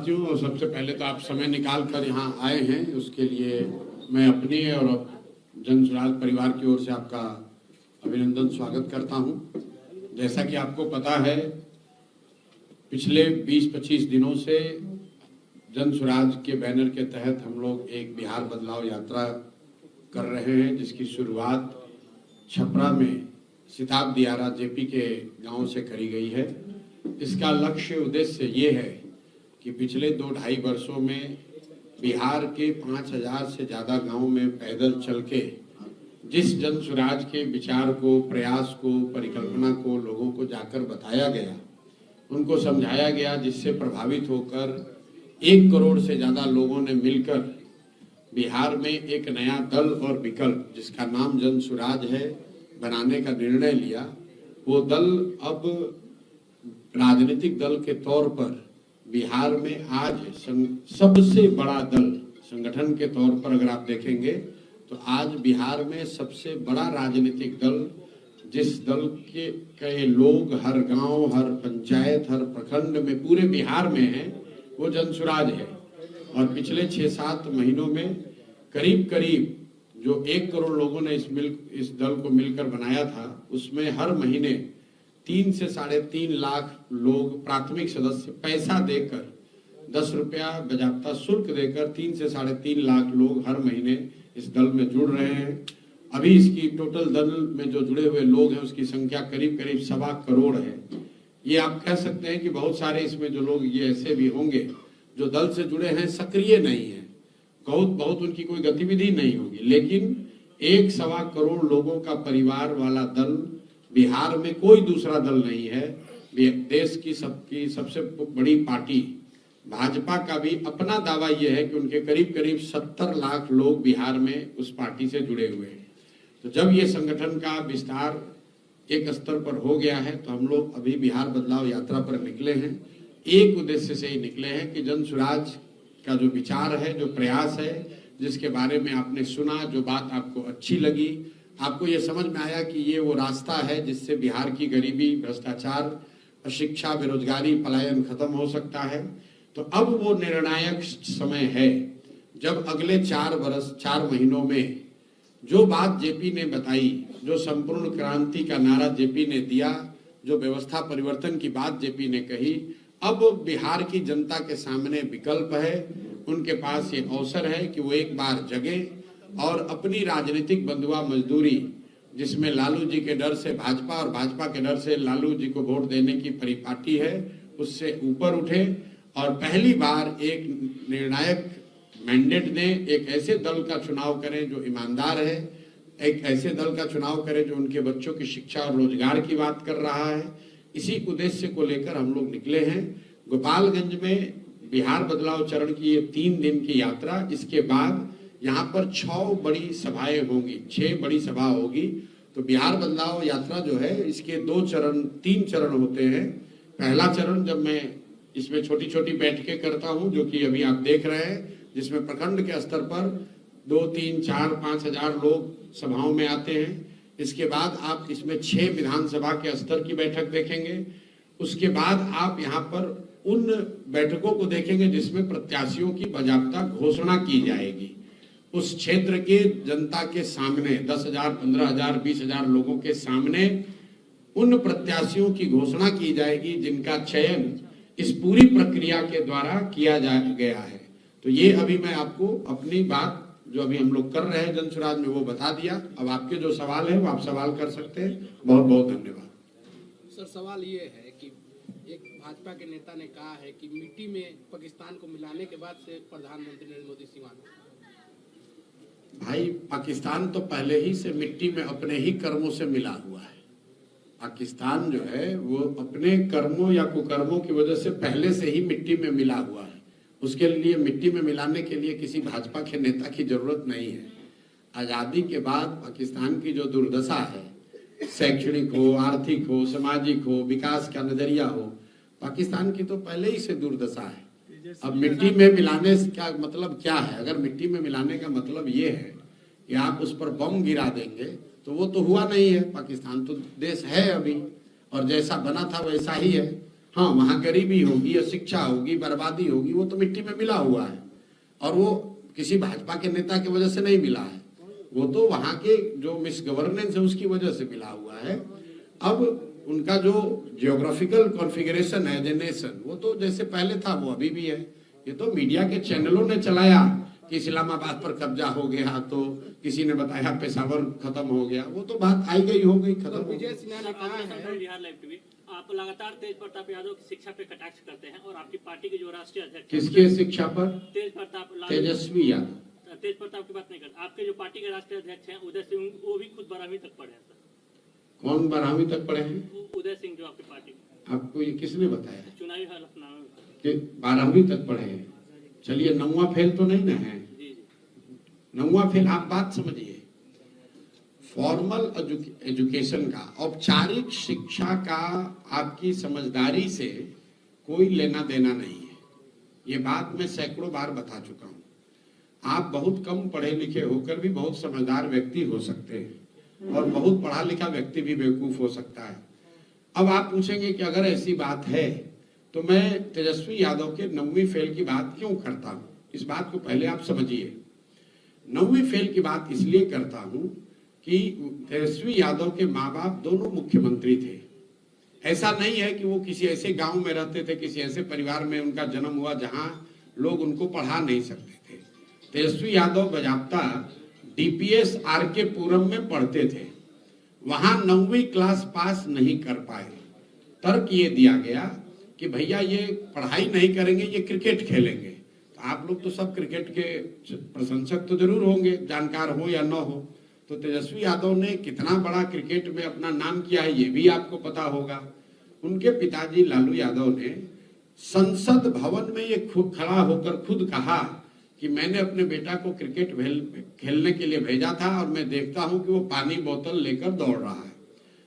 साथियों, सबसे पहले तो आप समय निकाल कर यहाँ आए हैं, उसके लिए मैं अपने और जन स्वराज परिवार की ओर से आपका अभिनंदन स्वागत करता हूँ। जैसा कि आपको पता है, पिछले 20-25 दिनों से जन स्वराज के बैनर के तहत हम लोग एक बिहार बदलाव यात्रा कर रहे हैं, जिसकी शुरुआत छपरा में सिताब दियारा जेपी के गांव से करी गई है। इसका लक्ष्य उद्देश्य ये है कि पिछले 2-2.5 वर्षों में बिहार के 5000 से ज़्यादा गांव में पैदल चल के जिस जन स्वराज के विचार को, प्रयास को, परिकल्पना को लोगों को जाकर बताया गया, उनको समझाया गया, जिससे प्रभावित होकर 1 करोड़ से ज़्यादा लोगों ने मिलकर बिहार में एक नया दल और विकल्प, जिसका नाम जन स्वराज है, बनाने का निर्णय लिया। वो दल अब राजनीतिक दल के तौर पर बिहार में आज सबसे बड़ा दल, संगठन के तौर पर अगर आप देखेंगे तो आज बिहार में सबसे बड़ा राजनीतिक दल, जिस दल के लोग हर गांव, हर पंचायत, हर प्रखंड में, पूरे बिहार में है, वो जन स्वराज है। और पिछले 6-7 महीनों में करीब करीब जो 1 करोड़ लोगों ने इस दल को मिलकर बनाया था, उसमें हर महीने 3 से 3.5 लाख लोग प्राथमिक सदस्य पैसा देकर, 10 रुपया बजाबता शुल्क देकर 3 से 3.5 लाख लोग हर महीने इस दल में जुड़ रहे हैं। अभी इसकी टोटल दल में जो जुड़े हुए लोग हैं, उसकी संख्या करीब 1.25 करोड़ है। ये आप कह सकते हैं कि बहुत सारे इसमें जो लोग ये ऐसे भी होंगे जो दल से जुड़े हैं, सक्रिय नहीं है, बहुत उनकी कोई गतिविधि नहीं होगी, लेकिन 1.25 करोड़ लोगों का परिवार वाला दल बिहार में कोई दूसरा दल नहीं है। देश की सबसे बड़ी पार्टी भाजपा का भी अपना दावा यह है कि उनके करीब 70 लाख लोग बिहार में उस पार्टी से जुड़े हुए हैं। तो जब ये संगठन का विस्तार एक स्तर पर हो गया है, तो हम लोग अभी बिहार बदलाव यात्रा पर निकले हैं। एक उद्देश्य से ही निकले हैं कि जन स्वराज का जो विचार है, जो प्रयास है, जिसके बारे में आपने सुना, जो बात आपको अच्छी लगी, आपको ये समझ में आया कि ये वो रास्ता है जिससे बिहार की गरीबी, भ्रष्टाचार, अशिक्षा, बेरोजगारी, पलायन खत्म हो सकता है। तो अब वो निर्णायक समय है जब अगले 4 महीनों में जो बात जेपी ने बताई, जो संपूर्ण क्रांति का नारा जेपी ने दिया, जो व्यवस्था परिवर्तन की बात जेपी ने कही, अब बिहार की जनता के सामने विकल्प है। उनके पास ये अवसर है कि वो एक बार जगे और अपनी राजनीतिक बंधुआ मजदूरी, जिसमें लालू जी के डर से भाजपा और भाजपा के डर से लालू जी को वोट देने की परिपाटी है, उससे ऊपर उठे और पहली बार एक निर्णायक मैंडेट दें, एक ऐसे दल का चुनाव करें जो ईमानदार है, एक ऐसे दल का चुनाव करें जो उनके बच्चों की शिक्षा और रोजगार की बात कर रहा है। इसी उद्देश्य को लेकर हम लोग निकले हैं। गोपालगंज में बिहार बदलाव चरण की ये 3 दिन की यात्रा, इसके बाद यहाँ पर 6 बड़ी सभाएं होंगी, 6 बड़ी सभा होगी। तो बिहार बदलाव यात्रा जो है, इसके 3 चरण होते हैं। पहला चरण जब मैं इसमें छोटी बैठकें करता हूं, जो कि अभी आप देख रहे हैं, जिसमें प्रखंड के स्तर पर 2, 3, 4, 5 हजार लोग सभाओं में आते हैं। इसके बाद आप इसमें 6 विधानसभा के स्तर की बैठक देखेंगे। उसके बाद आप यहाँ पर उन बैठकों को देखेंगे जिसमें प्रत्याशियों की बाकायदा घोषणा की जाएगी। उस क्षेत्र के जनता के सामने 10,000, 15,000, 20,000 लोगों के सामने उन प्रत्याशियों की घोषणा की जाएगी जिनका चयन इस पूरी प्रक्रिया के द्वारा किया गया है। तो ये अभी मैं आपको अपनी बात जो अभी हम लोग कर रहे हैं जन स्वराज में, वो बता दिया। अब आपके जो सवाल है वो आप सवाल कर सकते हैं। बहुत बहुत धन्यवाद। सर, सवाल ये है कि एक भाजपा के नेता ने कहा है कि मिट्टी में पाकिस्तान को मिलाने के बाद से प्रधानमंत्री नरेंद्र मोदी सीमा। भाई, पाकिस्तान तो पहले ही से मिट्टी में अपने ही कर्मों से मिला हुआ है। पाकिस्तान जो है वो अपने कर्मों या कुकर्मों की वजह से पहले से ही मिट्टी में मिला हुआ है। उसके लिए मिट्टी में मिलाने के लिए किसी भाजपा के नेता की जरूरत नहीं है। आज़ादी के बाद पाकिस्तान की जो दुर्दशा है, शैक्षणिक हो, आर्थिक हो, सामाजिक हो, विकास का नजरिया हो, पाकिस्तान की तो पहले ही से दुर्दशा है। अब मिट्टी में मिलाने का मतलब क्या है? अगर मिट्टी में मिलाने का मतलब ये है कि आप उस पर बम गिरा देंगे, तो वो तो हुआ नहीं है। पाकिस्तान तो देश है अभी, और जैसा बना था वैसा ही है। हाँ, वहां गरीबी होगी, अशिक्षा होगी, बर्बादी होगी, वो तो मिट्टी में मिला हुआ है और वो किसी भाजपा के नेता की वजह से नहीं मिला है, वो तो वहां के जो मिस गवर्नेंस है उसकी वजह से मिला हुआ है। अब उनका जो जियोग्राफिकल कॉन्फ़िगरेशन है एज ए नेशन, वो तो जैसे पहले था वो अभी भी है। ये तो मीडिया के चैनलों ने चलाया कि इस्लामाबाद पर कब्जा हो गया, तो किसी ने बताया पेशावर खत्म हो गया, वो तो बात आई गई हो गई, खत्म। विजय सिन्हा ने कहा है, बिहार लाइव टीवी, आप लगातार तेज प्रताप यादव की शिक्षा पे कटाक्ष करते हैं और आपकी पार्टी के जो राष्ट्रीय अध्यक्ष किसके शिक्षा पर? तेज प्रताप तेजस्वी यादव। तेज प्रताप की बात नहीं करते, आपके जो पार्टी के राष्ट्रीय अध्यक्ष हैं उदय सिंह, वो भी खुद 12वीं तक पढ़े हैं सर। कौन 12वीं तक पढ़े हैं? उदय सिंह जो आपकी पार्टी में। आपको ये किसने बताया चुनावी हलफनामे में कि 12वीं तक पढ़े हैं? चलिए, 9वां फेल तो नहीं ना है? जी जी, 9वां फेल। आप बात समझिए, फॉर्मल एजुकेशन का, औपचारिक शिक्षा का आपकी समझदारी से कोई लेना देना नहीं है। ये बात मैं सैकड़ों बार बता चुका हूं। आप बहुत कम पढ़े लिखे होकर भी बहुत समझदार व्यक्ति हो सकते हैं और बहुत पढ़ा लिखा व्यक्ति भी बेवकूफ हो सकता है। अब आप पूछेंगे कि अगर ऐसी बात है तो मैं तेजस्वी यादव के 9वीं फेल की बात क्यों करता हूं? इस बात को पहले आप समझिए। 9वीं फेल की बात इसलिए करता हूं कि तेजस्वी यादव के माँ बाप दोनों मुख्यमंत्री थे। ऐसा नहीं है कि वो किसी ऐसे गांव में रहते थे, किसी ऐसे परिवार में उनका जन्म हुआ जहां लोग उनको पढ़ा नहीं सकते थे। तेजस्वी यादव बजाप्ता डीपीएस आरके पुरम में पढ़ते थे, वहां 9वीं क्लास पास नहीं कर पाए। तर्क ये दिया गया कि भैया ये पढ़ाई नहीं करेंगे, ये क्रिकेट खेलेंगे। तो आप लोग तो सब क्रिकेट के प्रशंसक तो जरूर होंगे, जानकार हो या न हो। तो तेजस्वी यादव ने कितना बड़ा क्रिकेट में अपना नाम किया है ये भी आपको पता होगा। उनके पिताजी लालू यादव ने संसद भवन में ये खुद खड़ा होकर खुद कहा कि मैंने अपने बेटा को क्रिकेट खेलने के लिए भेजा था और मैं देखता हूं कि वो पानी बोतल लेकर दौड़ रहा है।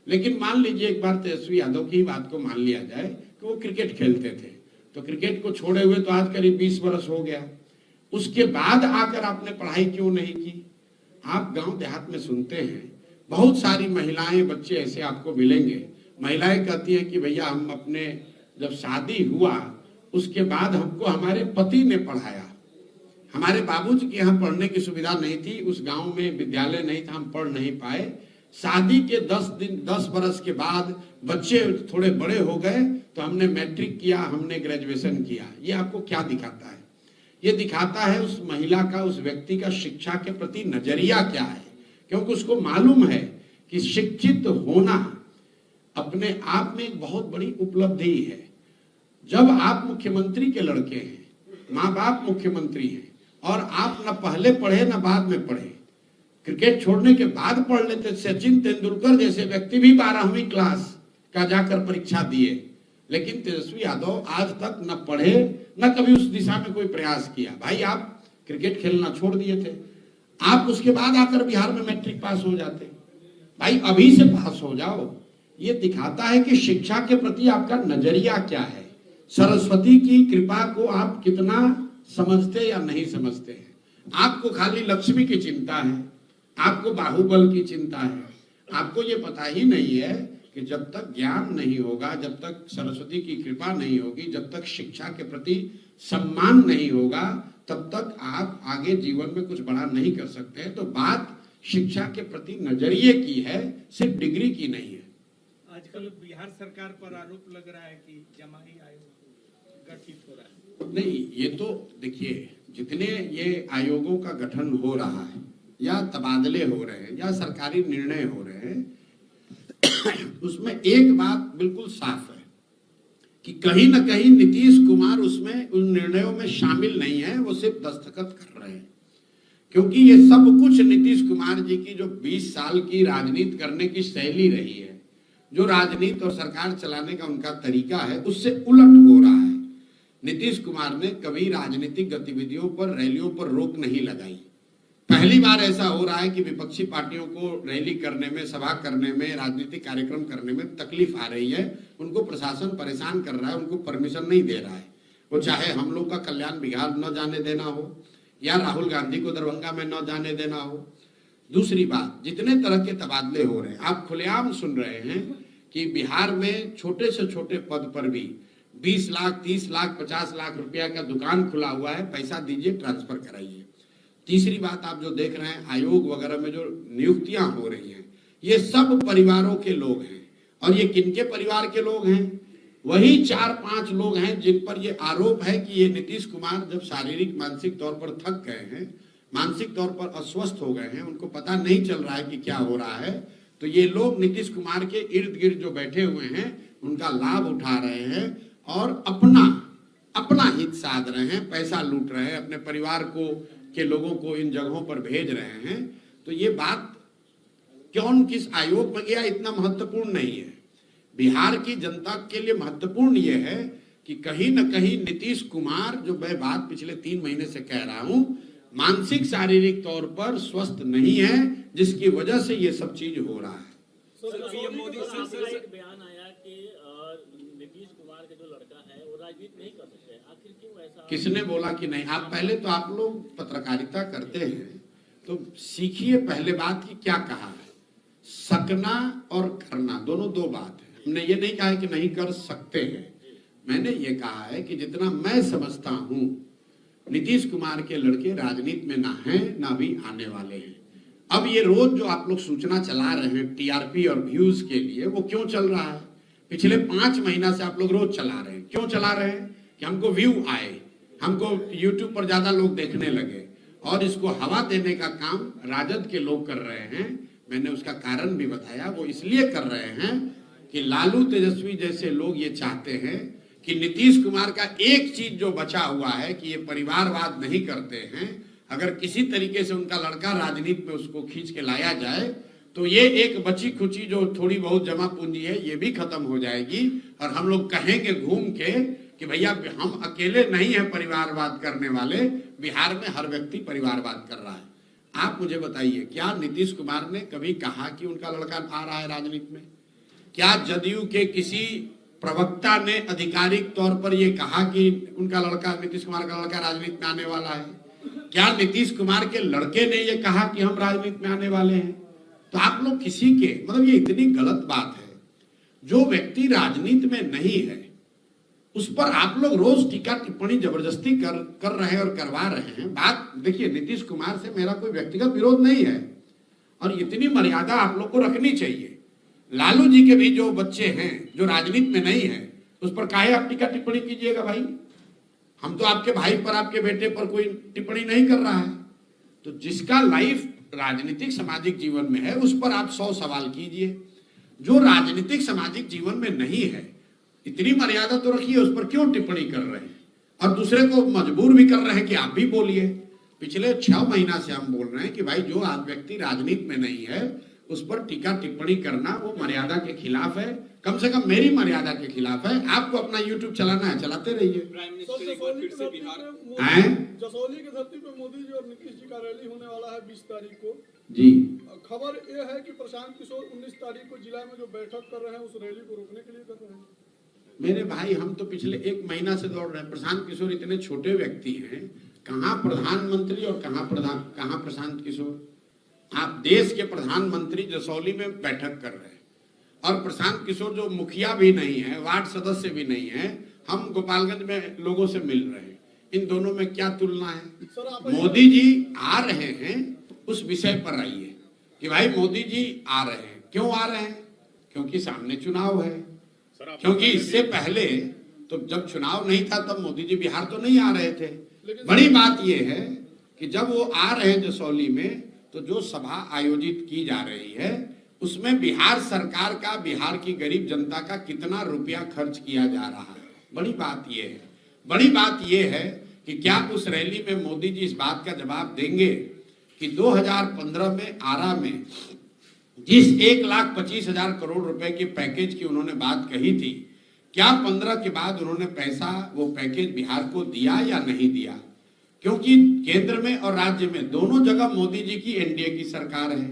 लेकिन मान लीजिए एक बार तेजस्वी यादव की बात को मान लिया जाए कि वो क्रिकेट खेलते थे, तो क्रिकेट को छोड़े हुए तो आज करीब 20 वर्ष हो गया। उसके बाद आकर आपने पढ़ाई क्यों नहीं की? आप गांव देहात में सुनते हैं, बहुत सारी महिलाएं बच्चे ऐसे आपको मिलेंगे, महिलाएं कहती हैं कि भैया हम अपने जब शादी हुआ उसके बाद हमको हमारे पति ने पढ़ाया, हमारे बाबूजी के यहाँ पढ़ने की सुविधा नहीं थी, उस गांव में विद्यालय नहीं था, हम पढ़ नहीं पाए। शादी के 10 बरस के बाद बच्चे थोड़े बड़े हो गए तो हमने मैट्रिक किया, हमने ग्रेजुएशन किया। ये आपको क्या दिखाता है? ये दिखाता है उस महिला का, उस व्यक्ति का शिक्षा के प्रति नजरिया क्या है। क्योंकि उसको मालूम है कि शिक्षित होना अपने आप में एक बहुत बड़ी उपलब्धि है। जब आप मुख्यमंत्री के लड़के हैं, माँ बाप मुख्यमंत्री हैं और आप न पहले पढ़े न बाद में पढ़े, क्रिकेट छोड़ने के बाद पढ़ लेते। सचिन तेंदुलकर जैसे व्यक्ति भी 12वीं क्लास का जाकर परीक्षा दिए, लेकिन तेजस्वी यादव आज तक न पढ़े न कभी उस दिशा में कोई प्रयास किया। भाई आप क्रिकेट खेलना छोड़ दिए थे, आप उसके बाद आकर बिहार में मैट्रिक पास हो जाते। भाई अभी से पास हो जाओ। ये दिखाता है कि शिक्षा के प्रति आपका नजरिया क्या है, सरस्वती की कृपा को आप कितना समझते या नहीं समझते हैं। आपको खाली लक्ष्मी की चिंता है, आपको बाहुबल की चिंता है, आपको ये पता ही नहीं है कि जब तक ज्ञान नहीं होगा, जब तक सरस्वती की कृपा नहीं होगी, जब तक शिक्षा के प्रति सम्मान नहीं होगा, तब तक आप आगे जीवन में कुछ बड़ा नहीं कर सकते हैं। तो बात शिक्षा के प्रति नजरिए की है, सिर्फ डिग्री की नहीं है। आजकल बिहार सरकार पर आरोप लग रहा है कि जमाई आयोग गठित हो रहा है। नहीं, ये तो देखिए, जितने ये आयोगों का गठन हो रहा है या तबादले हो रहे हैं या सरकारी निर्णय हो रहे हैं, उसमें एक बात बिल्कुल साफ है कि कहीं ना कहीं नीतीश कुमार उसमें उन निर्णयों में शामिल नहीं है, वो सिर्फ दस्तखत कर रहे हैं। क्योंकि ये सब कुछ नीतीश कुमार जी की जो 20 साल की राजनीति करने की शैली रही है, जो राजनीति और सरकार चलाने का उनका तरीका है, उससे उलट हो रहा है। नीतीश कुमार ने कभी राजनीतिक गतिविधियों पर, रैलियों पर रोक नहीं लगाई। पहली बार ऐसा हो रहा है कि विपक्षी पार्टियों को रैली करने में, सभा करने में, राजनीतिक कार्यक्रम करने में तकलीफ आ रही है, उनको प्रशासन परेशान कर रहा है, उनको परमिशन नहीं दे रहा है। वो चाहे हम लोग का कल्याण बिहार न जाने देना हो या राहुल गांधी को दरभंगा में न जाने देना हो। दूसरी बात, जितने तरह के तबादले हो रहे हैं, आप खुलेआम सुन रहे हैं कि बिहार में छोटे से छोटे पद पर भी 20 लाख, 30 लाख, 50 लाख रुपया का दुकान खुला हुआ है, पैसा दीजिए, ट्रांसफर कराइए। तीसरी बात, आप जो देख रहे हैं आयोग वगैरह में जो नियुक्तियां हो रही हैं, ये सब परिवारों के लोग हैं। और ये किनके परिवार के लोग हैं? वही 4-5 लोग हैं जिन पर ये आरोप है कि ये नीतीश कुमार जब शारीरिक मानसिक तौर पर थक गए हैं, मानसिक तौर पर अस्वस्थ हो गए हैं, उनको पता नहीं चल रहा है कि क्या हो रहा है, तो ये लोग नीतीश कुमार के इर्द गिर्द जो बैठे हुए हैं उनका लाभ उठा रहे हैं और अपना हित साध रहे हैं, पैसा लूट रहे हैं, अपने परिवार को के लोगों को इन जगहों पर भेज रहे हैं। तो ये बात कौन किस आयोग में गया इतना महत्वपूर्ण नहीं है। बिहार की जनता के लिए महत्वपूर्ण ये है कि कहीं न कहीं नीतीश कुमार, जो मैं बात पिछले 3 महीने से कह रहा हूं, मानसिक शारीरिक तौर पर स्वस्थ नहीं है, जिसकी वजह से ये सब चीज हो रहा है। एक बयान आया कि नीतीश कुमार के जो लड़का है वो राजनीति नहीं कर सकते, आखिर क्यों ऐसा? किसने बोला कि नहीं? आप पहले तो आप लोग पत्रकारिता करते हैं तो सीखिए पहले बात की क्या कहा है। सकना और करना दोनों दो बात है। हमने ये नहीं कहा है कि नहीं कर सकते हैं, मैंने ये कहा है कि जितना मैं समझता हूं नीतीश कुमार के लड़के राजनीति में ना हैं ना भी आने वाले हैं। अब ये रोज जो आप लोग सूचना चला रहे हैं टीआरपी और व्यूज के लिए, वो क्यों चल रहा है? पिछले 5 महीना से आप लोग रोज चला रहे हैं। क्यों चला रहे हैं? कि हमको व्यू आए, हमको यूट्यूब पर ज्यादा लोग देखने लगे, और इसको हवा देने का काम राजद के लोग कर रहे हैं। मैंने उसका कारण भी बताया, वो इसलिए कर रहे हैं कि लालू तेजस्वी जैसे लोग ये चाहते हैं कि नीतीश कुमार का एक चीज जो बचा हुआ है कि ये परिवारवाद नहीं करते हैं, अगर किसी तरीके से उनका लड़का राजनीति में उसको खींच के लाया जाए तो ये एक बची खुची जो थोड़ी बहुत जमा पूंजी है ये भी खत्म हो जाएगी, और हम लोग कहेंगे घूम के कि भैया हम अकेले नहीं है परिवारवाद करने वाले, बिहार में हर व्यक्ति परिवारवाद कर रहा है। आप मुझे बताइए, क्या नीतीश कुमार ने कभी कहा कि उनका लड़का आ रहा है राजनीति में? क्या जदयू के किसी प्रवक्ता ने आधिकारिक तौर पर यह कहा कि उनका लड़का, नीतीश कुमार का लड़का राजनीति में आने वाला है? क्या नीतीश कुमार के लड़के ने यह कहा कि हम राजनीति में आने वाले हैं? तो आप लोग किसी के, मतलब ये इतनी गलत बात है। जो व्यक्ति राजनीति में नहीं है उस पर आप लोग रोज टीका टिप्पणी जबरदस्ती कर रहे हैं और करवा रहे हैं। बात देखिए, नीतीश कुमार से मेरा कोई व्यक्तिगत विरोध नहीं है, और इतनी मर्यादा आप लोग को रखनी चाहिए। लालू जी के भी जो बच्चे हैं जो राजनीति में नहीं है, उस पर काहे आप टीका टिप्पणी कीजिएगा भाई? हम तो आपके भाई पर, आपके बेटे पर कोई टिप्पणी नहीं कर रहा है। तो जिसका लाइफ राजनीतिक सामाजिक जीवन में है उस पर आप 100 सवाल कीजिए। जो राजनीतिक सामाजिक जीवन में नहीं है, इतनी मर्यादा तो रखिए, उस पर क्यों टिप्पणी कर रहे हैं? और दूसरे को मजबूर भी कर रहे हैं कि आप भी बोलिए। पिछले 6 महीना से हम बोल रहे हैं कि भाई जो व्यक्ति राजनीति में नहीं है उस पर टीका टिप्पणी करना वो मर्यादा के खिलाफ है, कम से कम मेरी मर्यादा के खिलाफ है। आपको अपना यूट्यूब चलाना है, चलाते रहिए। जसौली की धरती पे मोदी जी और नीतीश जी का रैली होने वाला है 20 तारीख को जी। खबर यह है कि प्रशांत किशोर 19 तारीख को जिला में जो बैठक कर रहे हैं उस रैली को रोकने के लिए कर रहे हैं। मेरे भाई, हम तो पिछले 1 महीना से दौड़ रहे हैं। प्रशांत किशोर इतने छोटे व्यक्ति हैं, कहाँ प्रधानमंत्री और कहाँ प्रशांत किशोर? आप देश के प्रधानमंत्री जसौली में बैठक कर रहे हैं, और प्रशांत किशोर जो मुखिया भी नहीं है, वार्ड सदस्य भी नहीं है, हम गोपालगंज में लोगों से मिल रहे हैं। इन दोनों में क्या तुलना है? मोदी जी आ रहे हैं, उस विषय पर आइए कि भाई मोदी जी आ रहे हैं। क्यों आ रहे हैं? क्योंकि सामने चुनाव है। क्योंकि इससे पहले तो जब चुनाव नहीं था तब मोदी जी बिहार तो नहीं आ रहे थे। बड़ी बात यह है कि जब वो आ रहे हैं जसौली में, तो जो सभा आयोजित की जा रही है उसमें बिहार सरकार का, बिहार की गरीब जनता का कितना रुपया खर्च किया जा रहा है। बड़ी बात यह है, बड़ी बात यह है कि क्या उस रैली में मोदी जी इस बात का जवाब देंगे कि 2015 में आरा में जिस 1,25,000 करोड़ रुपए के पैकेज की उन्होंने बात कही थी, क्या 15 के बाद उन्होंने पैसा, वो पैकेज बिहार को दिया या नहीं दिया? क्योंकि केंद्र में और राज्य में दोनों जगह मोदी जी की एनडीए की सरकार है।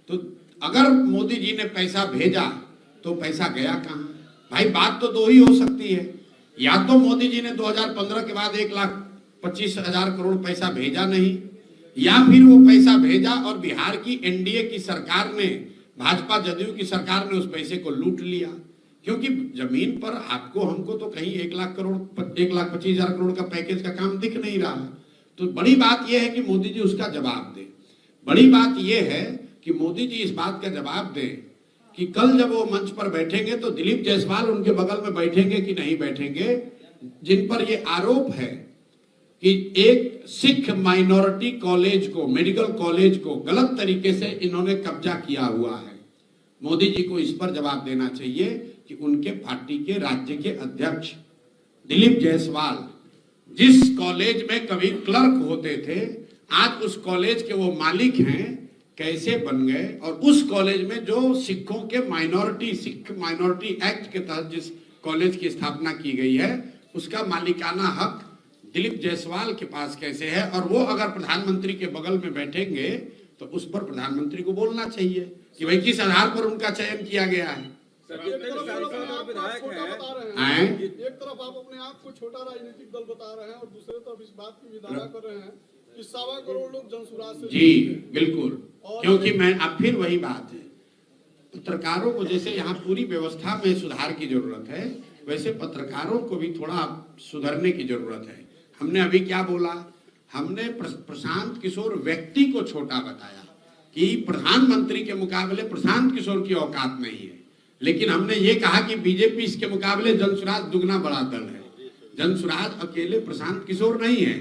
तो अगर मोदी जी ने पैसा भेजा तो पैसा गया कहाँ? भाई बात तो दो ही हो सकती है, या तो मोदी जी ने 2015 के बाद 1,25,000 करोड़ पैसा भेजा नहीं, या फिर वो पैसा भेजा और बिहार की एनडीए की सरकार ने, भाजपा जदयू की सरकार ने उस पैसे को लूट लिया। क्योंकि जमीन पर आपको हमको तो कहीं 1,25,000 करोड़ का पैकेज का काम दिख नहीं रहा है। तो बड़ी बात यह है कि मोदी जी उसका जवाब दें। बड़ी बात यह है कि मोदी जी इस बात का जवाब दें कि कल जब वो मंच पर बैठेंगे तो दिलीप जायसवाल उनके बगल में बैठेंगे कि नहीं बैठेंगे, जिन पर ये आरोप है कि एक सिख माइनॉरिटी कॉलेज को, मेडिकल कॉलेज को गलत तरीके से इन्होंने कब्जा किया हुआ है। मोदी जी को इस पर जवाब देना चाहिए कि उनके पार्टी के राज्य के अध्यक्ष दिलीप जायसवाल जिस कॉलेज में कभी क्लर्क होते थे, आज उस कॉलेज के वो मालिक हैं, कैसे बन गए। और उस कॉलेज में जो सिखों के सिख माइनॉरिटी एक्ट के तहत जिस कॉलेज की स्थापना की गई है, उसका मालिकाना हक दिलीप जायसवाल के पास कैसे है। और वो अगर प्रधानमंत्री के बगल में बैठेंगे तो उस पर प्रधानमंत्री को बोलना चाहिए कि भाई किस आधार पर उनका चयन किया गया है। एक तरफ आप अपने आप को छोटा राजनीतिक दल बता रहे हैं और दूसरी तरफ इस बात की विधारा कर रहे हैं कि 1.25 करोड़ लोग जनसुराज से जी बिल्कुल, क्योंकि मैं अब फिर वही बात है, पत्रकारों को जैसे यहाँ पूरी व्यवस्था में सुधार की जरूरत है, वैसे पत्रकारों को भी थोड़ा सुधरने की जरूरत है। हमने अभी क्या बोला, हमने प्रशांत किशोर व्यक्ति को छोटा बताया कि प्रधानमंत्री के मुकाबले प्रशांत किशोर की औकात नहीं है, लेकिन हमने ये कहा कि बीजेपी इसके मुकाबले जनसुराज दुगना बड़ा दल है। जनसुराज अकेले प्रशांत किशोर नहीं है।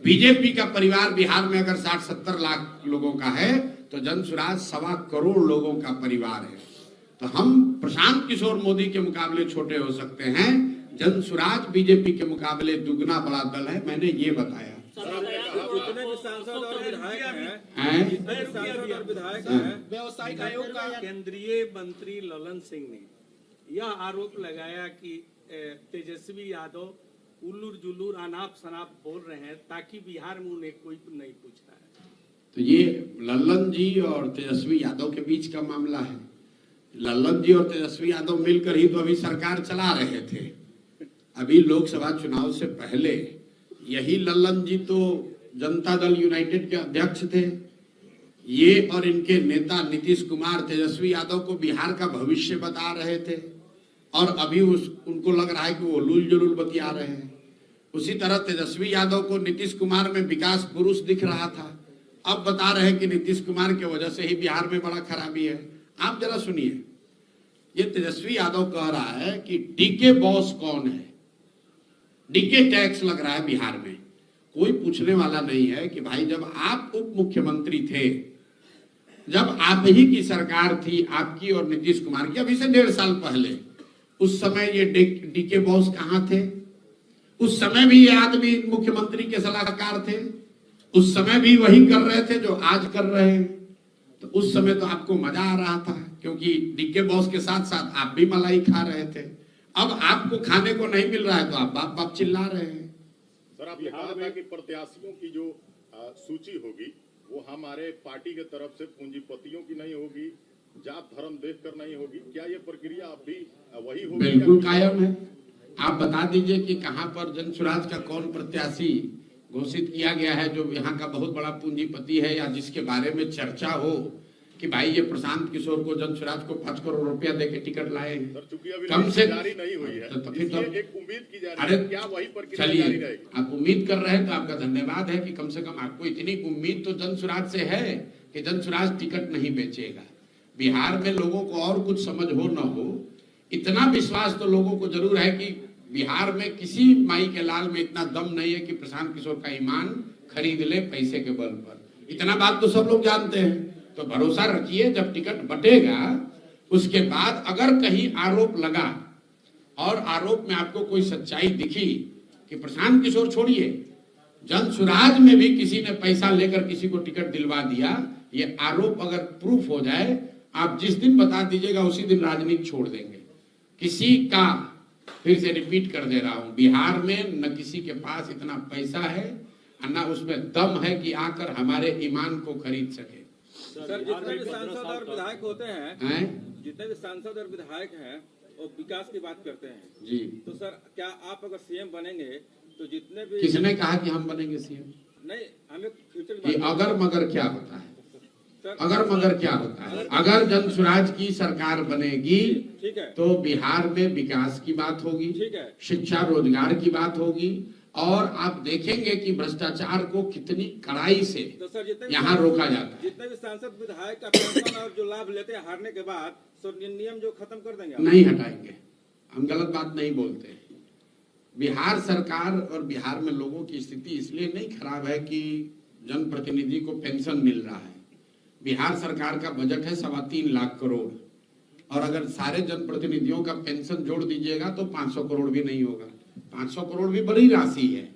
बीजेपी का परिवार बिहार में अगर 60-70 लाख लोगों का है तो जनसुराज 1.25 करोड़ लोगों का परिवार है। तो हम प्रशांत किशोर मोदी के मुकाबले छोटे हो सकते हैं, जनसुराज बीजेपी के मुकाबले दुगना बड़ा दल है, मैंने ये बताया। जितने भी सांसद और विधायक हैं, व्यवसायिक आयोग का केंद्रीय मंत्री ललन सिंह ने यह आरोप लगाया कि तेजस्वी यादव उल्लूर जुल्लूर अनाप शनाप बोल रहे हैं ताकि बिहार में उन्हें कोई नहीं पूछ रहा है। तो ये लल्लन जी और तेजस्वी यादव के बीच का मामला है। लल्लन जी और तेजस्वी यादव मिलकर ही तो अभी सरकार चला रहे थे। अभी लोकसभा चुनाव से पहले यही लल्लन जी तो जनता दल यूनाइटेड के अध्यक्ष थे। ये और इनके नेता नीतीश कुमार तेजस्वी यादव को बिहार का भविष्य बता रहे थे और अभी उनको लग रहा है कि वो लूल जुलूल बतिया रहे हैं। उसी तरह तेजस्वी यादव को नीतीश कुमार में विकास पुरुष दिख रहा था, अब बता रहे हैं कि नीतीश कुमार की वजह से ही बिहार में बड़ा खराबी है। आप जरा सुनिए, ये तेजस्वी यादव कह रहा है कि डीके बॉस कौन है, डीके टैक्स लग रहा है बिहार में। कोई पूछने वाला नहीं है कि भाई जब आप उप मुख्यमंत्री थे, जब आप ही की सरकार थी, आपकी और नीतीश कुमार की, अभी से 1.5 साल पहले, उस समय ये डीके बॉस कहां थे? उस समय भी ये आदमी मुख्यमंत्री के सलाहकार थे, उस समय भी वही कर रहे थे जो आज कर रहे हैं। तो उस समय तो आपको मजा आ रहा था क्योंकि डीके बॉस के साथ साथ आप भी मलाई खा रहे थे। अब आपको खाने को नहीं मिल रहा है तो आप बाप बाप चिल्ला रहे हैं। सर, आपने कहा था कि प्रत्याशियों की जो सूची होगी वो हमारे पार्टी के तरफ से पूंजीपतियों की नहीं होगी, जात धर्म देखकर नहीं होगी। क्या ये प्रक्रिया अब भी वही होगी? बिल्कुल कायम है। आप बता दीजिए कि कहां पर जनसुराज का कौन प्रत्याशी घोषित किया गया है जो यहाँ का बहुत बड़ा पूंजीपति है या जिसके बारे में चर्चा हो कि भाई ये प्रशांत किशोर को जनसुराज को 5 करोड़ रुपया देके टिकट लाए हैं। कम से जारी नहीं हुई है तो फिर तो एक उम्मीद की जा रही है, क्या वही प्रक्रिया जारी चलिए रहेगी? आप उम्मीद कर रहे हैं तो आपका धन्यवाद है कि कम से कम आपको इतनी उम्मीद तो जनसुराज से है कि जनसुराज टिकट नहीं बेचेगा। बिहार में लोगों को और कुछ समझ हो न हो, इतना विश्वास तो लोगों को जरूर है कि बिहार में किसी माई के लाल में इतना दम नहीं है कि प्रशांत किशोर का ईमान खरीद ले पैसे के बल पर। इतना बात तो सब लोग जानते हैं। तो भरोसा रखिए, जब टिकट बटेगा उसके बाद अगर कहीं आरोप लगा और आरोप में आपको कोई सच्चाई दिखी कि प्रशांत किशोर छोड़िए, जनसुराज में भी किसी ने पैसा लेकर किसी को टिकट दिलवा दिया, ये आरोप अगर प्रूफ हो जाए, आप जिस दिन बता दीजिएगा उसी दिन राजनीति छोड़ देंगे। किसी का, फिर से रिपीट कर दे रहा हूं, बिहार में न किसी के पास इतना पैसा है न उसमें दम है कि आकर हमारे ईमान को खरीद सके। सर, जितने भी सांसद और विधायक होते हैं, जितने भी सांसद और विधायक हैं वो विकास की बात करते हैं जी। तो सर, क्या आप अगर सीएम बनेंगे तो जितने भी, किसने कहा कि हम बनेंगे सीएम? नहीं, हमें फ्यूचर ये अगर मगर क्या होता है? अगर मगर क्या होता है, अगर जन स्वराज की सरकार बनेगी ठीक है, तो बिहार में विकास की बात होगी, ठीक है, शिक्षा रोजगार की बात होगी, और आप देखेंगे कि भ्रष्टाचार को कितनी कड़ाई से तो सर जितने यहाँ रोका जाता है। जितने भी सांसद विधायक का पेंशन और जो लाभ लेते हैं हारने के बाद, सर नियम जो खत्म कर देंगे आप? नहीं हटाएंगे, हम गलत बात नहीं बोलते। बिहार सरकार और बिहार में लोगों की स्थिति इसलिए नहीं खराब है कि जनप्रतिनिधि को पेंशन मिल रहा है। बिहार सरकार का बजट है 3.25 लाख करोड़, और अगर सारे जनप्रतिनिधियों का पेंशन जोड़ दीजिएगा तो 500 करोड़ भी नहीं होगा। 500 करोड़ भी बड़ी राशि है,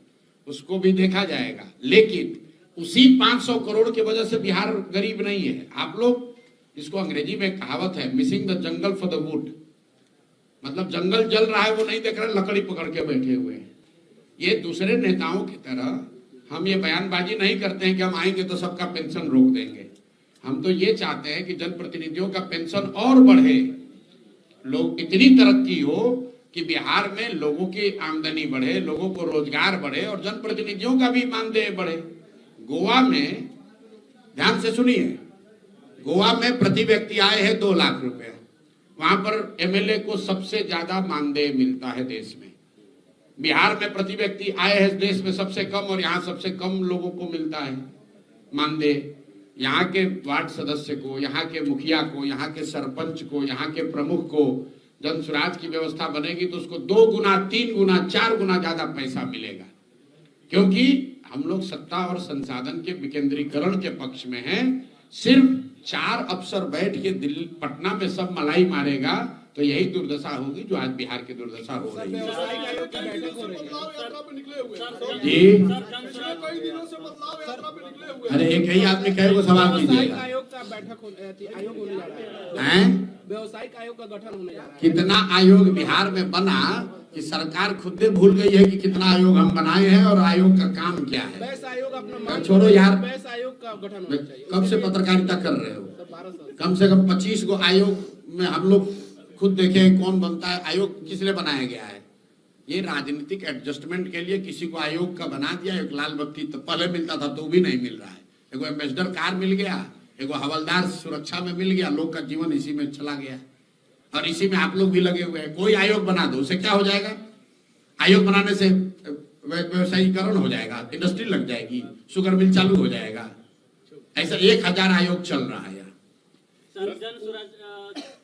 उसको भी देखा जाएगा, लेकिन उसी 500 करोड़ की वजह से बिहार गरीब नहीं है। आप लोग, इसको अंग्रेजी में कहावत है, missing the jungle for the wood, मतलब जंगल जल रहा है वो नहीं देख रहे, लकड़ी पकड़ के बैठे हुए हैं। ये दूसरे नेताओं की तरह हम ये बयानबाजी नहीं करते हैं कि हम आएंगे तो सबका पेंशन रोक देंगे। हम तो ये चाहते हैं कि जनप्रतिनिधियों का पेंशन और बढ़े, लोग इतनी तरक्की हो कि बिहार में लोगों की आमदनी बढ़े, लोगों को रोजगार बढ़े और जनप्रतिनिधियों का भी मानदेय बढ़े। गोवा में, ध्यान से सुनिए, गोवा में प्रति व्यक्ति आय है 2 लाख रुपया, वहां पर एमएलए को सबसे ज्यादा मानदेय मिलता है देश में। बिहार में प्रति व्यक्ति आय है देश में सबसे कम, और यहाँ सबसे कम लोगों को मिलता है मानदेय। यहाँ के वार्ड सदस्य को, यहाँ के मुखिया को, यहाँ के सरपंच को, यहाँ के प्रमुख को जन स्वराज की व्यवस्था बनेगी तो उसको 2 गुना, 3 गुना, 4 गुना ज्यादा पैसा मिलेगा, क्योंकि हम लोग सत्ता और संसाधन के विकेंद्रीकरण के पक्ष में हैं। सिर्फ 4 अफसर बैठ के दिल्ली पटना में सब मलाई मारेगा तो यही दुर्दशा होगी जो आज बिहार की दुर्दशा हो रही है। व्यवसायिक आयोग की बैठक हो रही है। बदलाव यात्रा पे निकले हुए हैं। जी, पिछले कई दिनों से बदलाव यात्रा पे निकले हुए हैं। अरे एक ही आदमी कहे को सवाल व्यवसायिक कीजिएगा, आयोग का आयोग होने जा रहा है। हैं? व्यवसायिक आयोग का गठन होने जा रहा है। कितना आयोग बिहार में बना कि सरकार खुद ही भूल गई है कि कितना आयोग हम बनाए हैं और आयोग का काम क्या है। बैस आयोग अपना मान, छोड़ो यार, बैस आयोग का गठन होना चाहिए। कब से पत्रकारिता कर रहे हो? 12 साल। कम से कम 25 गो आयोग में हम लोग खुद देखे कौन बनता है। आयोग किस लिए बनाया गया है? ये राजनीतिक एडजस्टमेंट के लिए किसी को आयोग का बना दिया। एक लाल बत्ती तो पहले मिलता था तो भी नहीं मिल रहा है, एगो एम्बेसडर कार मिल गया, एगो हवलदार सुरक्षा में मिल गया, लोग का जीवन इसी में चला गया और इसी में आप लोग भी लगे हुए हैं। कोई आयोग बना दो, उससे क्या हो जाएगा? आयोग बनाने से व्यवसायीकरण हो जाएगा, इंडस्ट्री लग जाएगी, शुगर मिल चालू हो जाएगा। ऐसा 1000 आयोग चल रहा है। सर, जन स्वराज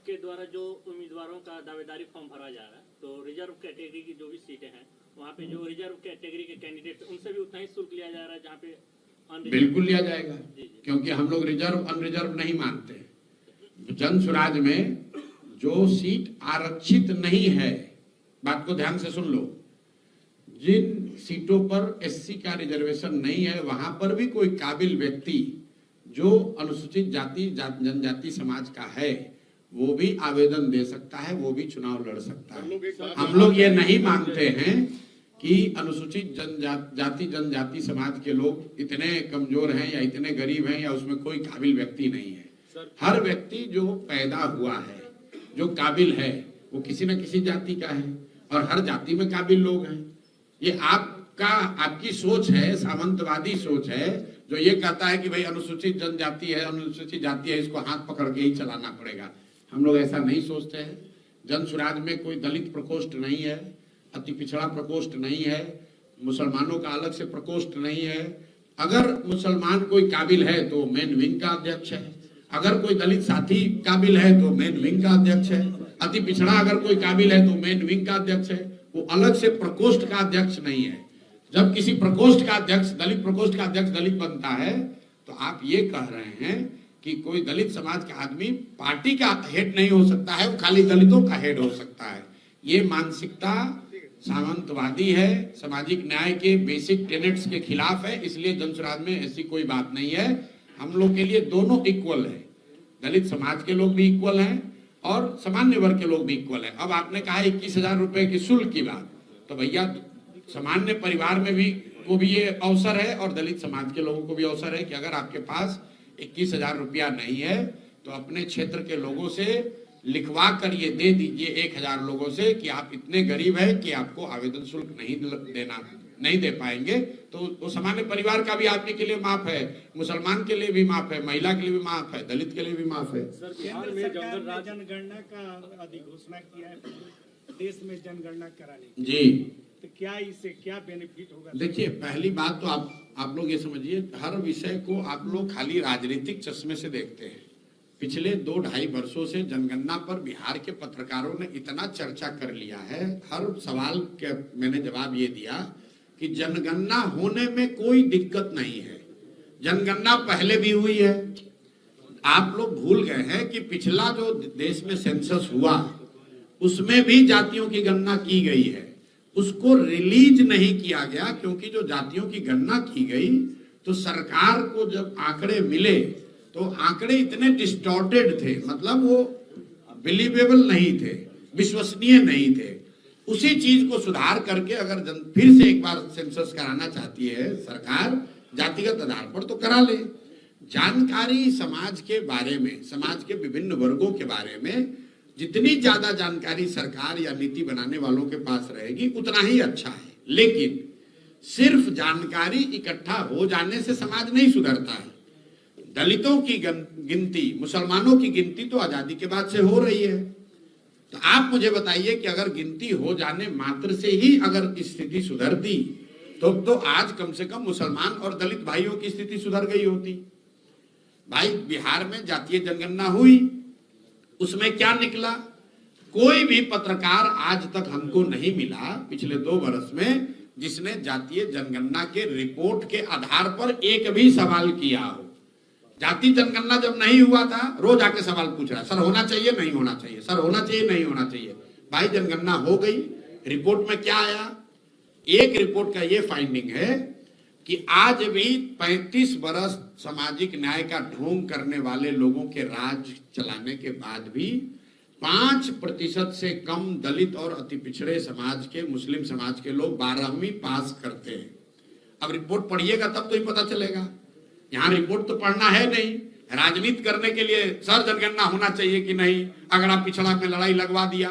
के द्वारा जो उम्मीदवारों का दावेदारी फॉर्म भरा जा रहा है, तो रिजर्व कैटेगरी की जो भी सीटें हैं वहाँ पे जो रिजर्व कैटेगरी के कैंडिडेट उनसे भी उतना ही शुल्क लिया जा रहा है जहाँ पे बिल्कुल लिया जाएगा, क्योंकि हम लोग रिजर्व अनरिजर्व नहीं मानते। जन स्वराज में जो सीट आरक्षित नहीं है, बात को ध्यान से सुन लो, जिन सीटों पर एससी का रिजर्वेशन नहीं है वहां पर भी कोई काबिल व्यक्ति जो अनुसूचित जाति जनजाति समाज का है वो भी आवेदन दे सकता है, वो भी चुनाव लड़ सकता है। हम लोग ये नहीं मानते हैं कि अनुसूचित जाति जनजाति समाज के लोग इतने कमजोर हैं या इतने गरीब हैं या उसमें कोई काबिल व्यक्ति नहीं है। हर व्यक्ति जो पैदा हुआ है, जो काबिल है, वो किसी न किसी जाति का है और हर जाति में काबिल लोग हैं। ये आपकी सोच है, सामंतवादी सोच है, जो ये कहता है कि भाई अनुसूचित जनजाति है, अनुसूचित जाति है, इसको हाथ पकड़ के ही चलाना पड़ेगा। हम लोग ऐसा नहीं सोचते हैं। जन स्वराज में कोई दलित प्रकोष्ठ नहीं है, अति पिछड़ा प्रकोष्ठ नहीं है, मुसलमानों का अलग से प्रकोष्ठ नहीं है। अगर मुसलमान कोई काबिल है तो मेन विंग का अध्यक्ष है, अगर कोई दलित साथी काबिल है तो मेन विंग का अध्यक्ष है, अति पिछड़ा अगर कोई काबिल है तो मेन विंग का अध्यक्ष है। वो अलग से प्रकोष्ठ का अध्यक्ष नहीं है। जब किसी प्रकोष्ठ का अध्यक्ष, दलित प्रकोष्ठ का अध्यक्ष दलित बनता है तो आप ये कह रहे हैं कि कोई दलित समाज का आदमी पार्टी का हेड नहीं हो सकता है, वो खाली दलितों का हेड हो सकता है। ये मानसिकता सामंतवादी है, सामाजिक न्याय के बेसिक टेनेट्स के खिलाफ है। इसलिए जन स्वराज में ऐसी कोई बात नहीं है। हम लोग के लिए दोनों इक्वल है, दलित समाज के लोग भी इक्वल हैं और सामान्य वर्ग के लोग भी इक्वल हैं। अब आपने कहा 21,000 रुपए की शुल्क की बात, तो भैया सामान्य परिवार में भी को भी ये अवसर है और दलित समाज के लोगों को भी अवसर है कि अगर आपके पास 21,000 रुपया नहीं है तो अपने क्षेत्र के लोगों से लिखवा कर ये दे दीजिए 1,000 लोगों से कि आप इतने गरीब हैं कि आपको आवेदन शुल्क नहीं देना नहीं दे पाएंगे तो वो सामान्य परिवार का भी आदमी के लिए माफ है, मुसलमान के लिए भी माफ है, महिला के लिए भी माफ है, दलित के लिए भी माफ है। सर बिहार में सरकार जंगल ने राज जनगणना का अधिघोषणा किया है देश में जनगणना कराने की, जी तो क्या इससे क्या बेनिफिट होगा? देखिए, पहली बात तो आप लोग ये समझिए, हर विषय को आप लोग खाली राजनीतिक चश्मे से देखते हैं। पिछले 2-2.5 वर्षों से जनगणना पर बिहार के पत्रकारों ने इतना चर्चा कर लिया है, हर सवाल के मैंने जवाब ये दिया कि जनगणना होने में कोई दिक्कत नहीं है। जनगणना पहले भी हुई है। आप लोग भूल गए हैं कि पिछला जो देश में सेंसस हुआ उसमें भी जातियों की गणना की गई है, उसको रिलीज नहीं किया गया क्योंकि जो जातियों की गणना की गई तो सरकार को जब आंकड़े मिले तो आंकड़े इतने डिस्टॉर्टेड थे, मतलब वो बिलीवेबल नहीं थे, विश्वसनीय नहीं थे। उसी चीज को सुधार करके अगर फिर से एक बार सेंसस कराना चाहती है सरकार जातिगत आधार पर तो करा ले। जानकारी समाज के बारे में, समाज के विभिन्न वर्गों के बारे में जितनी ज्यादा जानकारी सरकार या नीति बनाने वालों के पास रहेगी उतना ही अच्छा है। लेकिन सिर्फ जानकारी इकट्ठा हो जाने से समाज नहीं सुधरता है। दलितों की गिनती, मुसलमानों की गिनती तो आजादी के बाद से हो रही है। तो आप मुझे बताइए कि अगर गिनती हो जाने मात्र से ही अगर स्थिति सुधरती तो आज कम से कम मुसलमान और दलित भाइयों की स्थिति सुधर गई होती। भाई, बिहार में जातीय जनगणना हुई, उसमें क्या निकला? कोई भी पत्रकार आज तक हमको नहीं मिला पिछले 2 वर्ष में जिसने जातीय जनगणना के रिपोर्ट के आधार पर एक भी सवाल किया हो। जाति जनगणना जब नहीं हुआ था रोज आके सवाल पूछ रहा है, सर होना चाहिए नहीं होना चाहिए, सर होना चाहिए नहीं होना चाहिए। भाई, जनगणना हो गई, रिपोर्ट में क्या आया? एक रिपोर्ट का ये फाइंडिंग है कि आज भी 35 बरस सामाजिक न्याय का ढोंग करने वाले लोगों के राज चलाने के बाद भी 5% से कम दलित और अति पिछड़े समाज के, मुस्लिम समाज के लोग 12वीं पास करते हैं। अब रिपोर्ट पढ़िएगा तब तो ही पता चलेगा। यहाँ रिपोर्ट तो पढ़ना है नहीं, राजनीति करने के लिए सर जनगणना होना चाहिए कि नहीं, अगर आप पिछड़ा में लड़ाई लगवा दिया।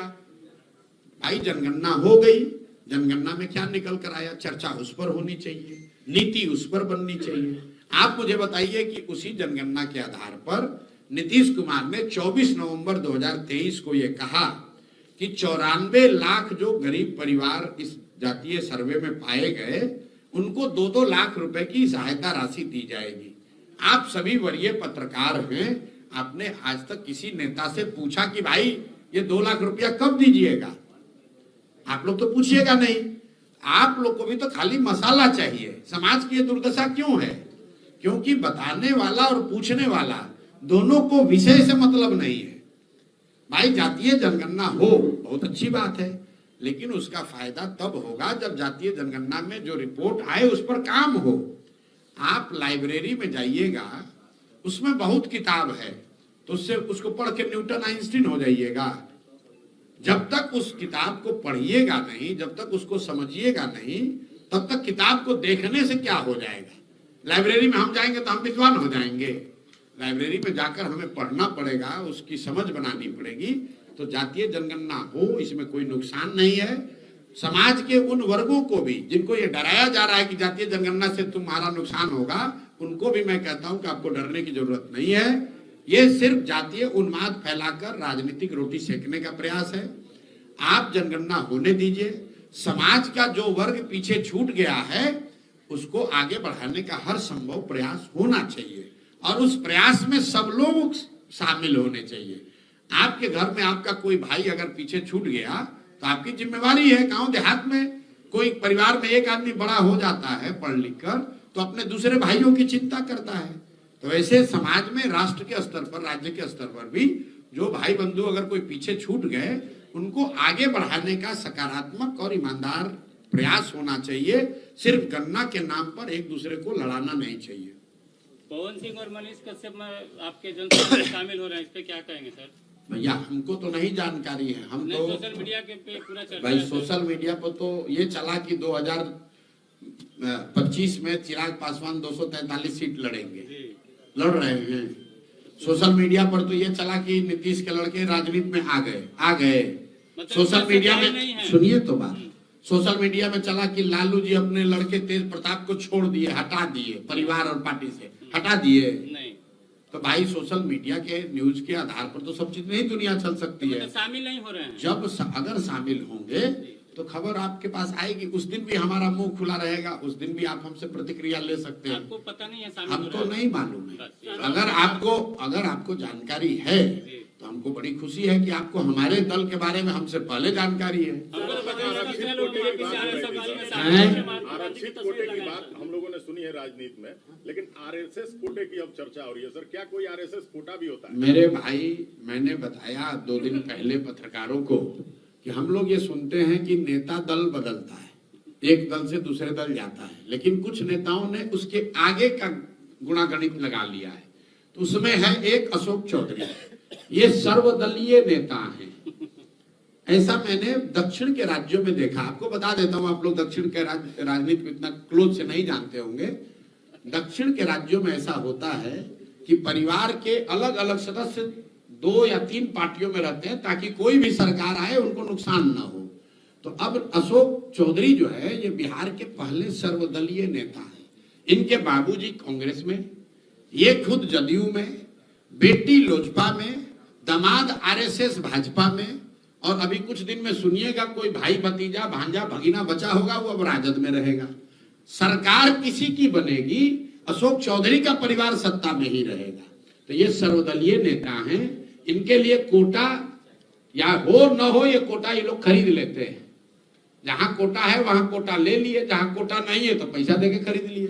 भाई, जनगणना हो गई, जनगणना में क्या निकल कर आया? चर्चा उस पर होनी चाहिए, नीति उस पर बननी चाहिए। आप मुझे बताइए कि उसी जनगणना के आधार पर नीतीश कुमार ने 24 नवंबर 2023 को यह कहा कि 94 लाख जो गरीब परिवार इस जातीय सर्वे में पाए गए उनको 2-2 लाख रुपए की सहायता राशि दी जाएगी। आप सभी वरीय पत्रकार हैं, आपने आज तक किसी नेता से पूछा कि भाई ये 2 लाख रुपया कब दीजिएगा? आप लोग तो पूछिएगा नहीं। आप लोग को भी तो खाली मसाला चाहिए। समाज की ये दुर्दशा क्यों है? क्योंकि बताने वाला और पूछने वाला दोनों को विषय से मतलब नहीं है। भाई, जातीय जनगणना हो बहुत अच्छी बात है, लेकिन उसका फायदा तब होगा जब जातीय जनगणना में जो रिपोर्ट आए उस पर काम हो। आप लाइब्रेरी में जाइएगा, उसमें बहुत किताब है, तो उससे उसको पढ़ के न्यूटन आइंस्टीन हो जाइएगा। जब तक उस किताब को पढ़िएगा नहीं, जब तक उसको समझिएगा नहीं, तब तक किताब को देखने से क्या हो जाएगा? लाइब्रेरी में हम जाएंगे तो हम विद्वान हो जाएंगे। लाइब्रेरी में जाकर हमें पढ़ना पड़ेगा, उसकी समझ बनानी पड़ेगी। तो जातीय जनगणना हो, इसमें कोई नुकसान नहीं है। समाज के उन वर्गों को भी जिनको ये डराया जा रहा है कि जातीय जनगणना से तुम्हारा नुकसान होगा, उनको भी मैं कहता हूं कि आपको डरने की जरूरत नहीं है। ये सिर्फ जातीय उन्माद फैलाकर राजनीतिक रोटी सेकने का प्रयास है। आप जनगणना होने दीजिए। समाज का जो वर्ग पीछे छूट गया है उसको आगे बढ़ाने का हर संभव प्रयास होना चाहिए और उस प्रयास में सब लोग शामिल होने चाहिए। आपके घर में आपका कोई भाई अगर पीछे छूट गया तो आपकी जिम्मेवारी है। गांव देहात में कोई परिवार में एक आदमी बड़ा हो जाता है पढ़ लिख कर, तो अपने दूसरे भाइयों की चिंता करता है। तो ऐसे समाज में राष्ट्र के स्तर पर, राज्य के स्तर पर भी जो भाई बंधु अगर कोई पीछे छूट गए उनको आगे बढ़ाने का सकारात्मक और ईमानदार प्रयास होना चाहिए। सिर्फ गणना के नाम पर एक दूसरे को लड़ाना नहीं चाहिए। पवन सिंह और मनीष कश्यप में आपके जनसभा में शामिल हो रहे हैं, इस पे क्या कहेंगे सर? भैया, हमको तो नहीं जानकारी है। हम तो सोशल मीडिया के पे पूरा चर्चा भाई, सोशल मीडिया पर तो ये चला कि 2025 में चिराग पासवान 243 सीट लड़ेंगे, लड़ रहे हैं। सोशल मीडिया पर तो ये चला कि नीतीश के लड़के राजनीति में आ गए। सोशल मीडिया में सुनिए तो बात, सोशल मीडिया में चला कि लालू जी अपने लड़के तेज प्रताप को छोड़ दिए, हटा दिए, परिवार और पार्टी से हटा दिए। नहीं, तो भाई सोशल मीडिया के न्यूज के आधार पर तो सब चीज नहीं दुनिया चल सकती है। शामिल नहीं हो रहे हैं। जब अगर शामिल होंगे तो खबर आपके पास आएगी। उस दिन भी हमारा मुंह खुला रहेगा, उस दिन भी आप हमसे प्रतिक्रिया ले सकते हैं। आपको पता नहीं है शामिल हमको नहीं मालूम है। अगर आपको जानकारी है तो हमको बड़ी खुशी है कि आपको हमारे दल के बारे में हमसे पहले जानकारी है। आरक्षित कोटे की बात हम लोगों ने सुनी है राजनीति में, लेकिन आरएसएस कोटे की अब चर्चा हो रही है सर। क्या कोई आरएसएस कोटा भी होता है? मेरे भाई, मैंने बताया 2 दिन पहले पत्रकारों को कि हम लोग ये सुनते हैं कि नेता दल बदलता है, एक दल से दूसरे दल जाता है, लेकिन कुछ नेताओं ने उसके आगे का गुणागणित लगा लिया है। तो उसमें है एक अशोक चौधरी, ये सर्वदलीय नेता हैं। ऐसा मैंने दक्षिण के राज्यों में देखा। आपको बता देता हूं, आप लोग दक्षिण के राजनीति को इतना क्लोज से नहीं जानते होंगे। दक्षिण के राज्यों में ऐसा होता है कि परिवार के अलग अलग सदस्य 2 या 3 पार्टियों में रहते हैं ताकि कोई भी सरकार आए उनको नुकसान ना हो। तो अब अशोक चौधरी जो है ये बिहार के पहले सर्वदलीय नेता हैं। इनके बाबूजी कांग्रेस में, ये खुद जदयू में, बेटी लोजपा में, दामाद आरएसएस भाजपा में, और अभी कुछ दिन में सुनिएगा कोई भाई भतीजा भांजा भगीना बचा होगा वो अब राजद में रहेगा। सरकार किसी की बनेगी, अशोक चौधरी का परिवार सत्ता में ही रहेगा। तो ये सर्वदलीय नेता हैं। इनके लिए कोटा या हो न हो, ये कोटा ये लोग खरीद लेते हैं। जहां कोटा है वहां कोटा ले लिए, जहां कोटा नहीं है तो पैसा देके खरीद लिए।